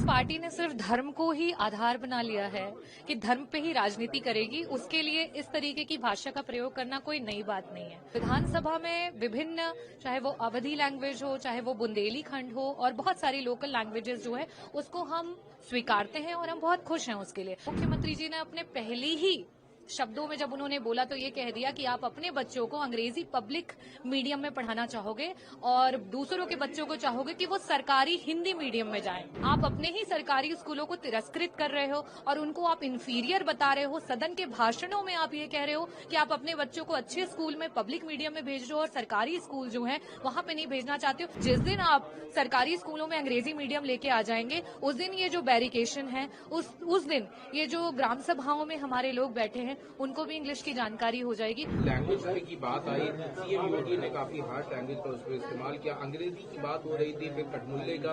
जिस पार्टी ने सिर्फ धर्म को ही आधार बना लिया है कि धर्म पे ही राजनीति करेगी, उसके लिए इस तरीके की भाषा का प्रयोग करना कोई नई बात नहीं है। विधानसभा में विभिन्न, चाहे वो अवधी लैंग्वेज हो, चाहे वो बुंदेली खंड हो, और बहुत सारी लोकल लैंग्वेजेस जो है उसको हम स्वीकारते हैं और हम बहुत खुश हैं उसके लिए। मुख्यमंत्री जी ने अपने पहले ही शब्दों में जब उन्होंने बोला तो ये कह दिया कि आप अपने बच्चों को अंग्रेजी पब्लिक मीडियम में पढ़ाना चाहोगे और दूसरों के बच्चों को चाहोगे कि वो सरकारी हिंदी मीडियम में जाएं। आप अपने ही सरकारी स्कूलों को तिरस्कृत कर रहे हो और उनको आप इंफीरियर बता रहे हो। सदन के भाषणों में आप ये कह रहे हो कि आप अपने बच्चों को अच्छे स्कूल में पब्लिक मीडियम में भेज रहे हो और सरकारी स्कूल जो है वहां पे नहीं भेजना चाहते हो। जिस दिन आप सरकारी स्कूलों में अंग्रेजी मीडियम लेके आ जाएंगे, उस दिन ये जो बैरिकेशन है, उस दिन ये जो ग्राम सभाओं में हमारे लोग बैठे हैं उनको भी इंग्लिश की जानकारी हो जाएगी। लैंग्वेज की बात आई, सीएम योगी ने काफी हार्श लैंग्वेज का उसको इस्तेमाल किया। अंग्रेजी की बात हो रही थी, फिर कठमुल्ले का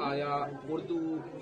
आया, उर्दू,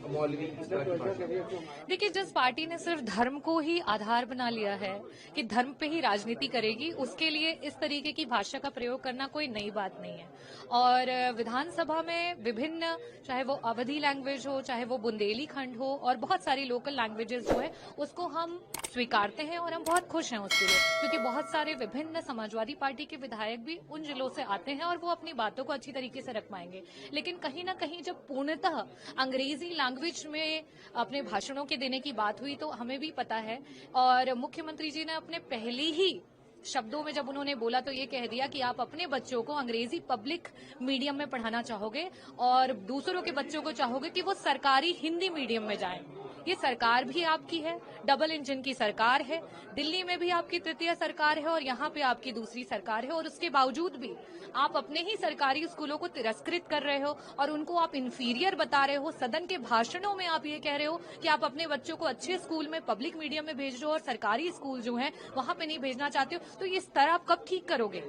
मौलवी, इस तरह की भाषा। देखिए, जिस पार्टी ने सिर्फ धर्म को ही आधार बना लिया है कि धर्म पे ही राजनीति करेगी, उसके लिए इस तरीके की भाषा का प्रयोग करना कोई नई बात नहीं है। और विधानसभा में विभिन्न, चाहे वो अवधी लैंग्वेज हो, चाहे वो बुंदेली खंड हो, और बहुत सारी लोकल लैंग्वेजेस जो है उसको हम स्वीकारते हैं और हम बहुत खुश हैं उसके लिए, क्योंकि बहुत सारे विभिन्न समाजवादी पार्टी के विधायक भी उन जिलों से आते हैं और वो अपनी बातों को अच्छी तरीके से रख पाएंगे। लेकिन कहीं ना कहीं जब पूर्णतः अंग्रेजी लैंग्वेज में अपने भाषणों के देने की बात हुई तो हमें भी पता है, और मुख्यमंत्री जी ने अपने पहले ही शब्दों में जब उन्होंने बोला तो ये कह दिया कि आप अपने बच्चों को अंग्रेजी पब्लिक मीडियम में पढ़ाना चाहोगे और दूसरों के बच्चों को चाहोगे कि वो सरकारी हिंदी मीडियम में जाएं। ये सरकार भी आपकी है, डबल इंजन की सरकार है। दिल्ली में भी आपकी तृतीय सरकार है और यहाँ पे आपकी दूसरी सरकार है, और उसके बावजूद भी आप अपने ही सरकारी स्कूलों को तिरस्कृत कर रहे हो और उनको आप इंफीरियर बता रहे हो। सदन के भाषणों में आप ये कह रहे हो कि आप अपने बच्चों को अच्छे स्कूल में पब्लिक मीडियम में भेज रहे हो और सरकारी स्कूल जो है वहां पे नहीं भेजना चाहते हो। तो इस तरह आप कब ठीक करोगे?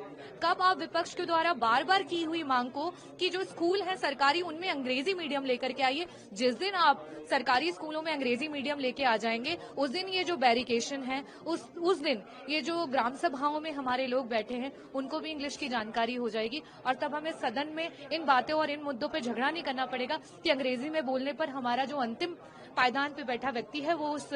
कब आप विपक्ष के द्वारा बार बार की हुई मांग को कि जो स्कूल है सरकारी उनमें अंग्रेजी मीडियम लेकर के आइए, जिस दिन आप सरकारी स्कूलों में अंग्रेजी मीडियम लेके आ जाएंगे, उस दिन ये जो बैरिकेशन है, उस दिन ये जो ग्राम सभाओं में हमारे लोग बैठे हैं उनको भी इंग्लिश की जानकारी हो जाएगी, और तब हमें सदन में इन बातों और इन मुद्दों पे झगड़ा नहीं करना पड़ेगा कि अंग्रेजी में बोलने पर हमारा जो अंतिम पायदान पे बैठा व्यक्ति है वो उस